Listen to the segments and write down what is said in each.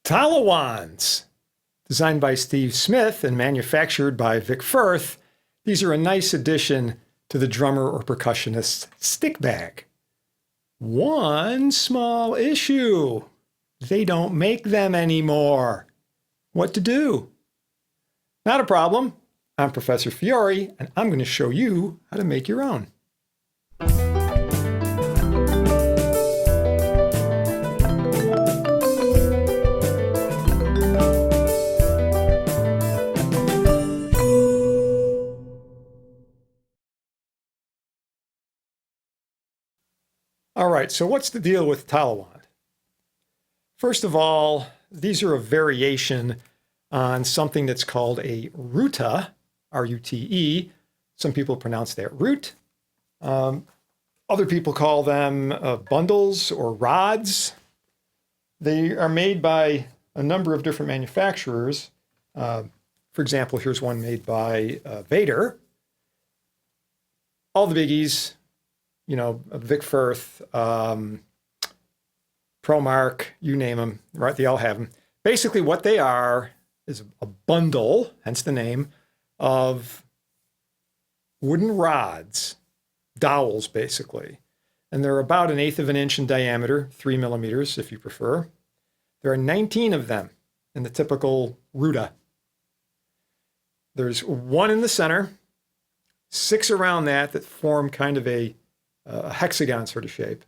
Tala Wands, designed by Steve Smith and manufactured by Vic Firth. These are a nice addition to the drummer or percussionist's stick bag. One small issue: they don't make them anymore. What to do? Not a problem. I'm Professor Fiore, and I'm going to show you how to make your own. All right, so what's the deal with Tala Wand? First of all, these are a variation on something that's called a rute, R-U-T-E. Some people pronounce that rute. Other people call them bundles or rods. They are made by a number of different manufacturers. For example, here's one made by Vader. All the biggies, you know, Vic Firth, Promark, you name them, right? They all have them. Basically what they are is a bundle, hence the name, of wooden rods, dowels basically. And they're about 1/8 of an inch in diameter, 3 millimeters if you prefer. There are 19 of them in the typical rute. There's one in the center, 6 around that form kind of a hexagon sort of shape,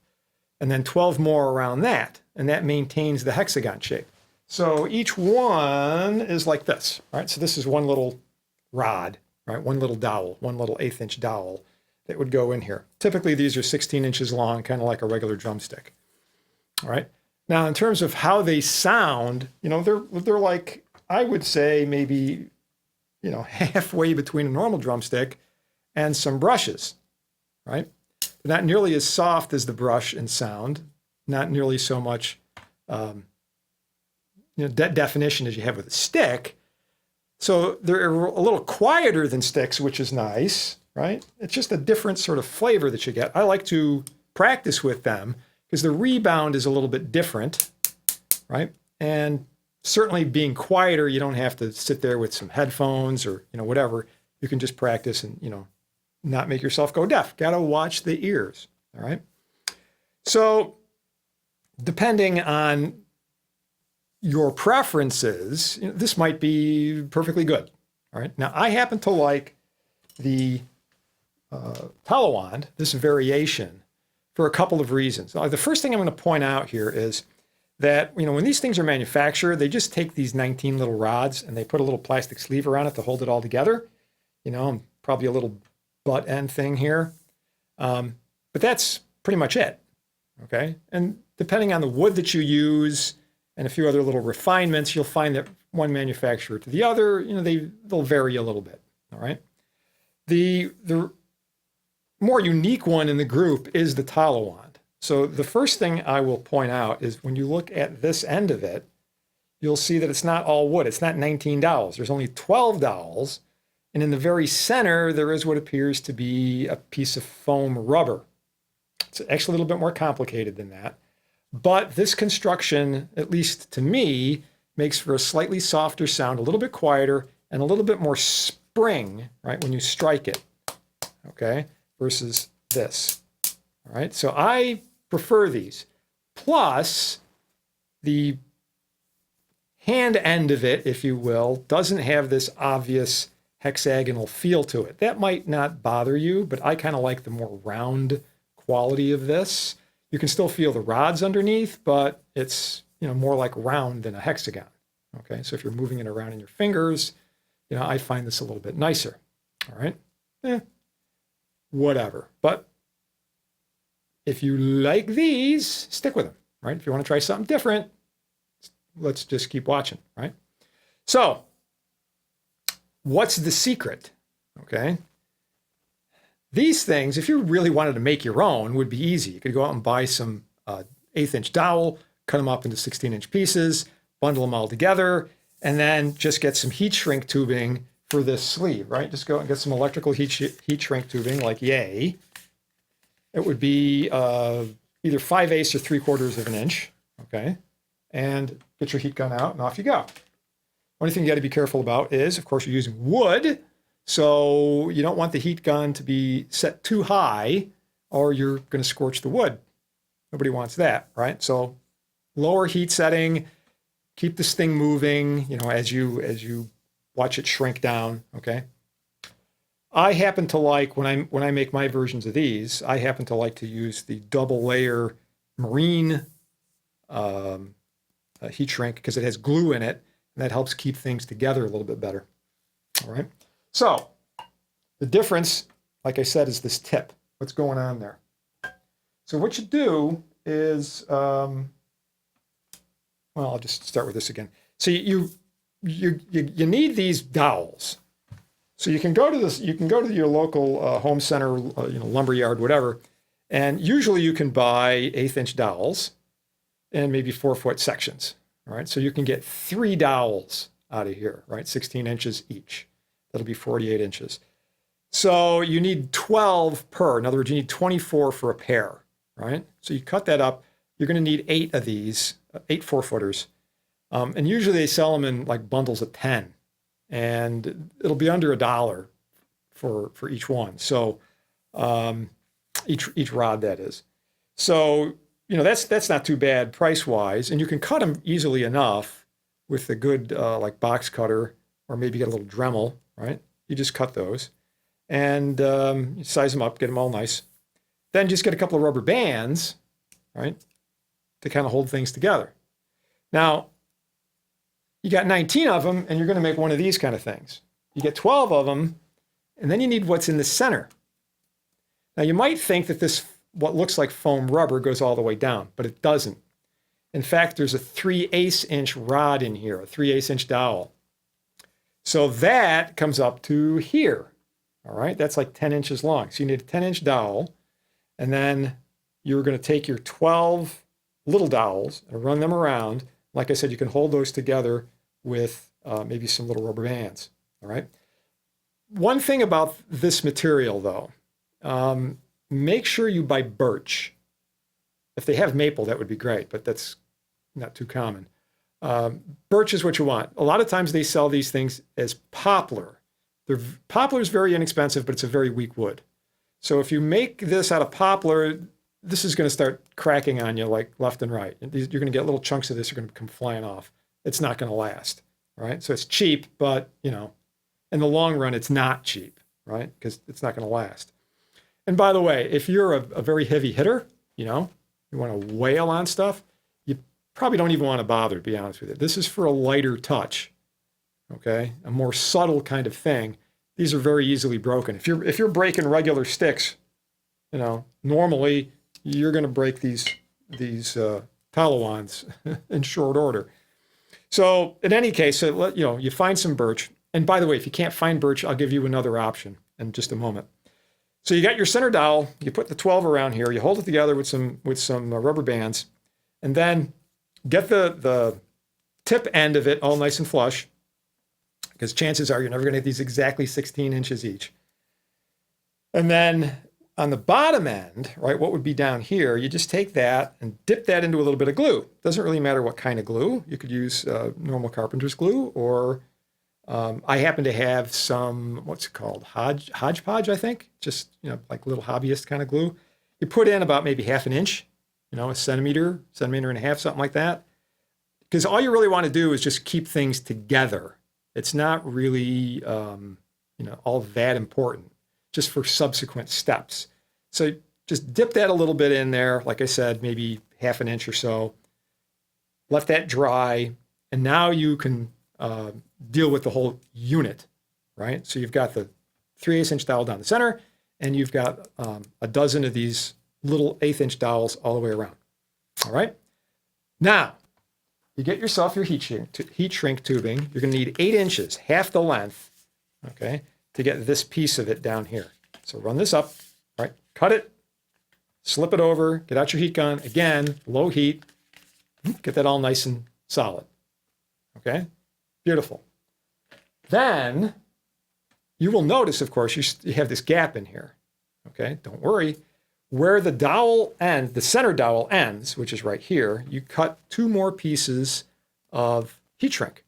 and then 12 more around that, and that maintains the hexagon shape. So each one is like this, right? So this is one little rod, right? One little dowel, one little 1/8 inch dowel that would go in here. Typically these are 16 inches long, kind of like a regular drumstick. All right. Now in terms of how they sound, you know, they're like, I would say maybe, you know, halfway between a normal drumstick and some brushes, right? They're not nearly as soft as the brush in sound, not nearly so much definition as you have with a stick. So they're a little quieter than sticks, which is nice, right? It's just a different sort of flavor that you get. I like to practice with them because the rebound is a little bit different, right? And certainly being quieter, you don't have to sit there with some headphones or, you know, whatever. You can just practice and, you know, not make yourself go deaf. Got to watch the ears, all right? So depending on your preferences, you know, this might be perfectly good, all right? Now, I happen to like the Tala Wand, this variation, for a couple of reasons. The first thing I'm going to point out here is that, you know, when these things are manufactured, they just take these 19 little rods and they put a little plastic sleeve around it to hold it all together, you know, and probably a little butt end thing here. But that's pretty much it, okay? And depending on the wood that you use and a few other little refinements, you'll find that one manufacturer to the other, you know, they'll vary a little bit, all right? The more unique one in the group is the Tala Wand. So the first thing I will point out is when you look at this end of it, you'll see that it's not all wood. It's not 19 dowels. There's only 12 dowels. And in the very center, there is what appears to be a piece of foam rubber. It's actually a little bit more complicated than that. But this construction, at least to me, makes for a slightly softer sound, a little bit quieter, and a little bit more spring, right, when you strike it, okay, versus this. All right, so I prefer these. Plus, the hand end of it, if you will, doesn't have this obvious hexagonal feel to it. That might not bother you, but I kind of like the more round quality of this. You can still feel the rods underneath, but it's, you know, more like round than a hexagon. Okay, so if you're moving it around in your fingers, you know, I find this a little bit nicer. All right, whatever. But if you like these, stick with them, right? If you want to try something different, let's just keep watching, right? So what's the secret? Okay. These things, if you really wanted to make your own, would be easy. You could go out and buy some 1/8 inch dowel, cut them up into 16 inch pieces, bundle them all together, and then just get some heat shrink tubing for this sleeve, right? Just go and get some electrical heat shrink tubing like yay. It would be either 5/8 or 3/4 of an inch, okay? And get your heat gun out, and off you go. Only thing you got to be careful about is, of course, you're using wood, so you don't want the heat gun to be set too high, or you're going to scorch the wood. Nobody wants that, right? So lower heat setting, keep this thing moving, you know, as you watch it shrink down, okay? I happen to like, when I make my versions of these, I happen to like to use the double layer marine heat shrink because it has glue in it, and that helps keep things together a little bit better. All right. So the difference, like I said, is this tip. What's going on there? So what you do is, well, I'll just start with this again. So you need these dowels. So you can go to this. You can go to your local home center, lumber yard, whatever, and usually you can buy 1/8-inch dowels and maybe 4-foot sections. All right. So you can get 3 dowels out of here, right? 16 inches each. That'll be 48 inches. So you need 12 per. In other words, you need 24 for a pair, right? So you cut that up. You're going to need 8 of these, 8 4-footers. And usually they sell them in like bundles of 10. And it'll be under $1 for each one. So each rod, that is. So, you know, that's not too bad price-wise. And you can cut them easily enough with a good like box cutter, or maybe get a little Dremel, right? You just cut those. And you size them up, get them all nice. Then just get a couple of rubber bands, right, to kind of hold things together. Now, you got 19 of them, and you're going to make one of these kind of things. You get 12 of them, and then you need what's in the center. Now, you might think that this, what looks like foam rubber, goes all the way down, but it doesn't. In fact, there's a 3/8-inch rod in here, a 3/8-inch dowel. So that comes up to here. All right, that's like 10 inches long. So you need a 10-inch dowel, and then you're going to take your 12 little dowels and run them around. Like I said, you can hold those together with maybe some little rubber bands. All right. One thing about this material, though, make sure you buy birch. If they have maple, that would be great, but that's not too common. Birch is what you want. A lot of times they sell these things as poplar. Poplar is very inexpensive, but it's a very weak wood. So if you make this out of poplar, this is going to start cracking on you like left and right. You're going to get little chunks of this are going to come flying off. It's not going to last, right? So it's cheap, but, you know, in the long run, it's not cheap, right? Because it's not going to last. And by the way, if you're a very heavy hitter, you know, you want to wail on stuff, you probably don't even want to bother, to be honest with you. This is for a lighter touch, okay? A more subtle kind of thing. These are very easily broken. If you're breaking regular sticks, you know, normally you're going to break these Tala Wands in short order. So in any case, you find some birch. And by the way, if you can't find birch, I'll give you another option in just a moment. So you got your center dowel. You put the 12 around here. You hold it together with some rubber bands, and then get the tip end of it all nice and flush, because chances are you're never going to get these exactly 16 inches each. And then on the bottom end, right, what would be down here, you just take that and dip that into a little bit of glue. Doesn't really matter what kind of glue. You could use normal carpenter's glue, or I happen to have some, what's it called, hodgepodge, I think, just, you know, like little hobbyist kind of glue. You put in about maybe 1/2 inch, you know, a centimeter and a half, something like that. Because all you really want to do is just keep things together. It's not really, all that important, just for subsequent steps. So just dip that a little bit in there. Like I said, maybe 1/2 inch or so. Let that dry. And now you can deal with the whole unit, right? So you've got the 3/8-inch dowel down the center, and you've got a dozen of these little 1/8-inch dowels all the way around. All right. Now, you get yourself your heat shrink tubing. You're going to need 8 inches, half the length, okay, to get this piece of it down here. So run this up, right? Cut it, slip it over, get out your heat gun. Again, low heat. Get that all nice and solid. Okay, beautiful. Then you will notice, of course, you have this gap in here. Okay, don't worry. Where the dowel ends, the center dowel ends, which is right here, you cut 2 more pieces of heat shrink,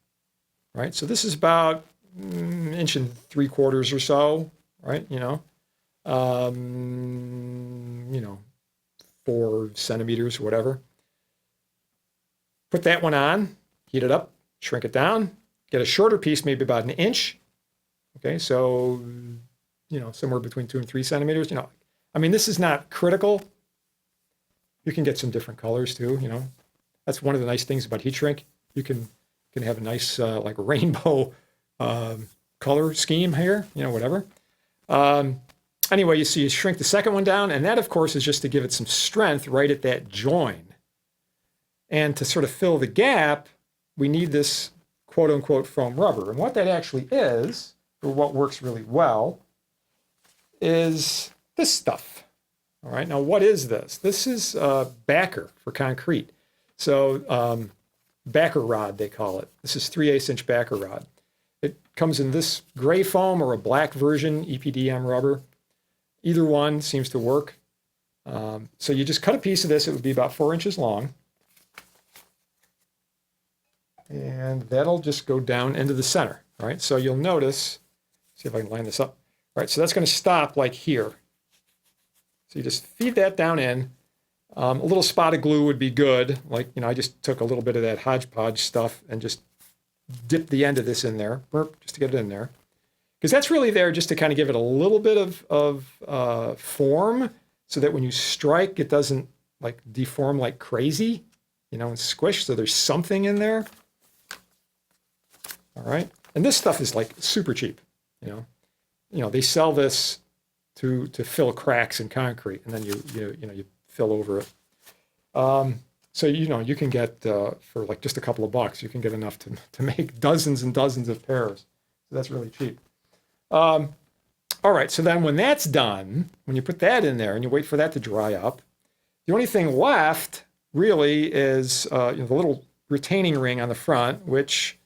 right? So this is about 1.75 inches or so, right? 4 centimeters, whatever. Put that one on, heat it up, shrink it down, get a shorter piece, maybe about 1 inch. Okay, so, somewhere between 2 and 3 centimeters. I mean, this is not critical. You can get some different colors too, That's one of the nice things about heat shrink. You can have a nice, like rainbow color scheme here, whatever. Anyway, you see you shrink the second one down, and that, of course, is just to give it some strength right at that join. And to sort of fill the gap, we need this quote-unquote foam rubber. And what that actually is, or what works really well, is this stuff. All right, now what is this? This is backer for concrete. So backer rod, they call it. This is 3/8 inch backer rod. It comes in this gray foam or a black version, EPDM rubber. Either one seems to work. So you just cut a piece of this. It would be about 4 inches long. And that'll just go down into the center, right? So you'll notice, see if I can line this up. All right, so that's going to stop like here. So you just feed that down in. A little spot of glue would be good. Like, I just took a little bit of that hodgepodge stuff and just dipped the end of this in there, just to get it in there. Because that's really there just to kind of give it a little bit of form so that when you strike, it doesn't like deform like crazy, and squish. So there's something in there. All right. And this stuff is like super cheap, they sell this to fill cracks in concrete, and then you fill over it. So, you can get, for like just a couple of bucks, you can get enough to make dozens and dozens of pairs. So that's really cheap. All right, so then when that's done, when you put that in there and you wait for that to dry up, the only thing left really is the little retaining ring on the front, which,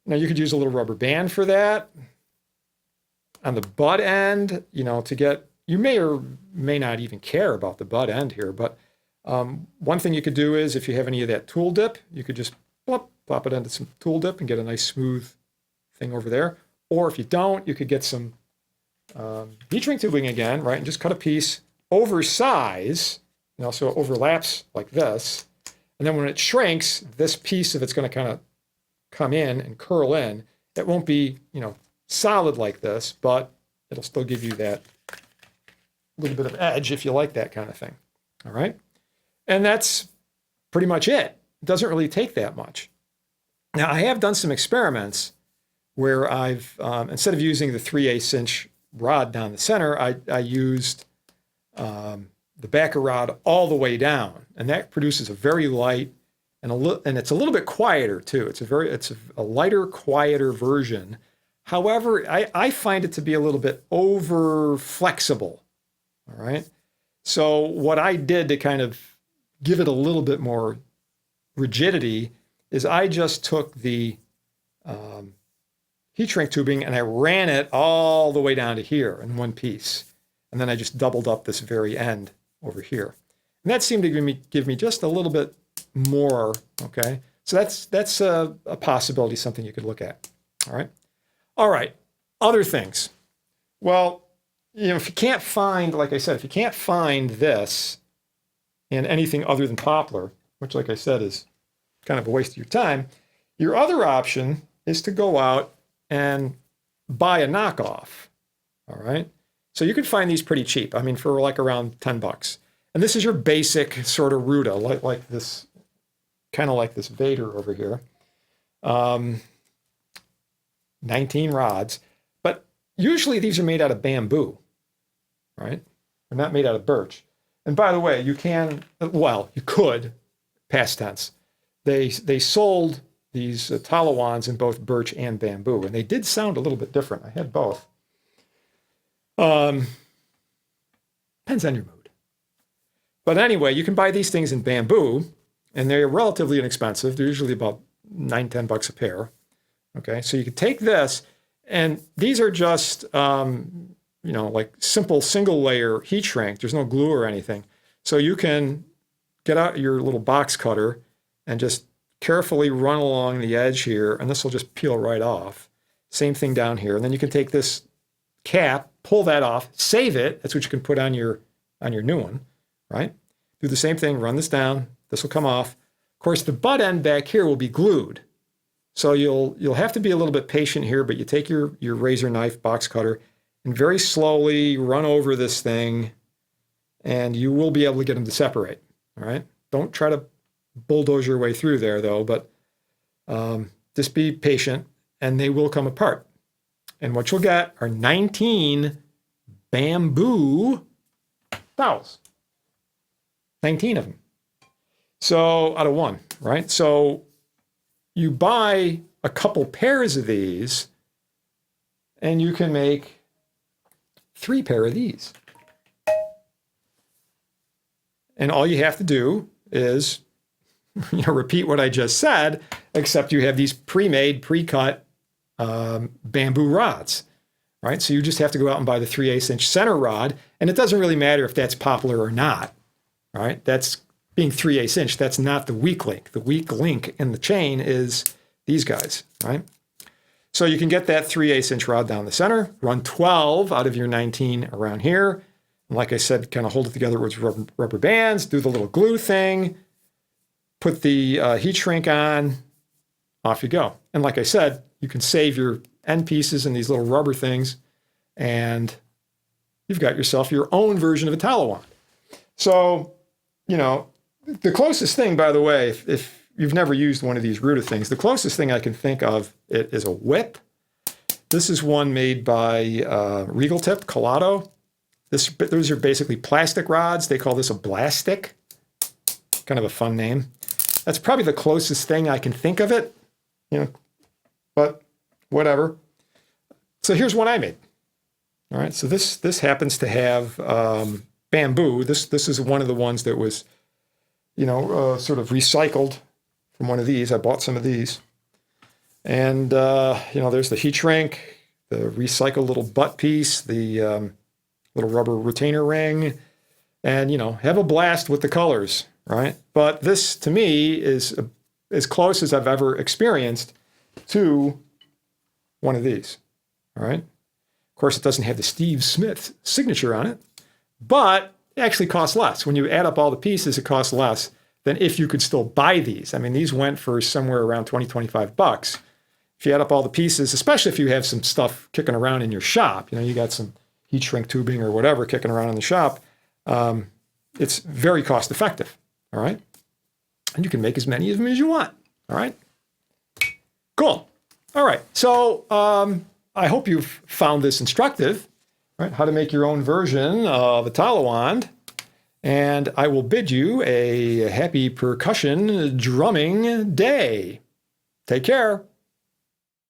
you could use a little rubber band for that. On the butt end, to get, you may or may not even care about the butt end here, but one thing you could do is if you have any of that tool dip, you could just plop it into some tool dip and get a nice smooth thing over there. Or if you don't, you could get some heat shrink tubing again, right? And just cut a piece oversize, so it overlaps like this. And then when it shrinks, this piece of it's going to kind of come in and curl in. It won't be, solid like this, but it'll still give you that little bit of edge if you like that kind of thing. All right. And that's pretty much it. It doesn't really take that much. Now, I have done some experiments where I've, instead of using the 3/8 inch rod down the center, I used the backer rod all the way down. And that produces a very light and it's a little bit quieter too. It's a lighter, quieter version. However, I find it to be a little bit over flexible. All right. So what I did to kind of give it a little bit more rigidity is I just took the heat shrink tubing and I ran it all the way down to here in one piece. And then I just doubled up this very end over here. And that seemed to give me just a little bit more. Okay. So that's a possibility, something you could look at. All right. All right. Other things. Well, if you can't find, like I said, if you can't find this in anything other than poplar, which, like I said, is kind of a waste of your time, your other option is to go out and buy a knockoff. All right. So you can find these pretty cheap. I mean, for like around $10. And this is your basic sort of rute, like this, kind of like this Vader over here. 19 rods. But usually these are made out of bamboo, right? They're not made out of birch. And by the way, you could, past tense. They sold these Tala Wands in both birch and bamboo, and they did sound a little bit different. I had both. Depends on your mood. But anyway, you can buy these things in bamboo, and they're relatively inexpensive. They're usually about $9-10 a pair. Okay, so you could take this, and these are just, like simple single layer heat shrink. There's no glue or anything. So you can get out your little box cutter and just carefully run along the edge here, and this will just peel right off. Same thing down here. And then you can take this cap, pull that off, save it. That's what you can put on your new one, right? Do the same thing, run this down. This will come off. Of course, the butt end back here will be glued. So you'll have to be a little bit patient here, but you take your razor knife, box cutter, and very slowly run over this thing, and you will be able to get them to separate, all right? Don't try to bulldoze your way through there, though, but just be patient, and they will come apart. And what you'll get are 19 bamboo dowels. 19 of them. So out of one, right? So you buy a couple pairs of these, and you can make 3 pairs of these. And all you have to do is, repeat what I just said, except you have these pre-made, pre-cut bamboo rods, right? So you just have to go out and buy the 3/8 inch center rod, and it doesn't really matter if that's poplar or not, right? That's being 3/8 inch. That's not the weak link. The weak link in the chain is these guys, right? So you can get that 3/8 inch rod down the center, run 12 out of your 19 around here. And like I said, kind of hold it together with rubber bands, do the little glue thing, put the heat shrink on, off you go. And like I said, you can save your end pieces in these little rubber things, and you've got yourself your own version of a Tala Wand. So, the closest thing, by the way, if you've never used one of these rute things, the closest thing I can think of it is a whip. This is one made by Regal Tip, Colato. Those are basically plastic rods. They call this a blastic. Kind of a fun name. That's probably the closest thing I can think of it, but whatever. So here's one I made. All right, so this happens to have bamboo. This is one of the ones that was, sort of recycled from one of these. I bought some of these. And, there's the heat shrink, the recycled little butt piece, the little rubber retainer ring, and, have a blast with the colors, right? But this, to me, is as close as I've ever experienced to one of these, all right? Of course, it doesn't have the Steve Smith signature on it, but it actually costs less. When you add up all the pieces, it costs less than if you could still buy these. I mean, these went for somewhere around 20, 25 bucks. If you add up all the pieces, especially if you have some stuff kicking around in your shop, you got some heat shrink tubing or whatever kicking around in the shop, it's very cost effective, all right? And you can make as many of them as you want, all right? Cool. All right, so I hope you've found this instructive, right? How to make your own version of a Tala Wand. And I will bid you a happy percussion drumming day. Take care.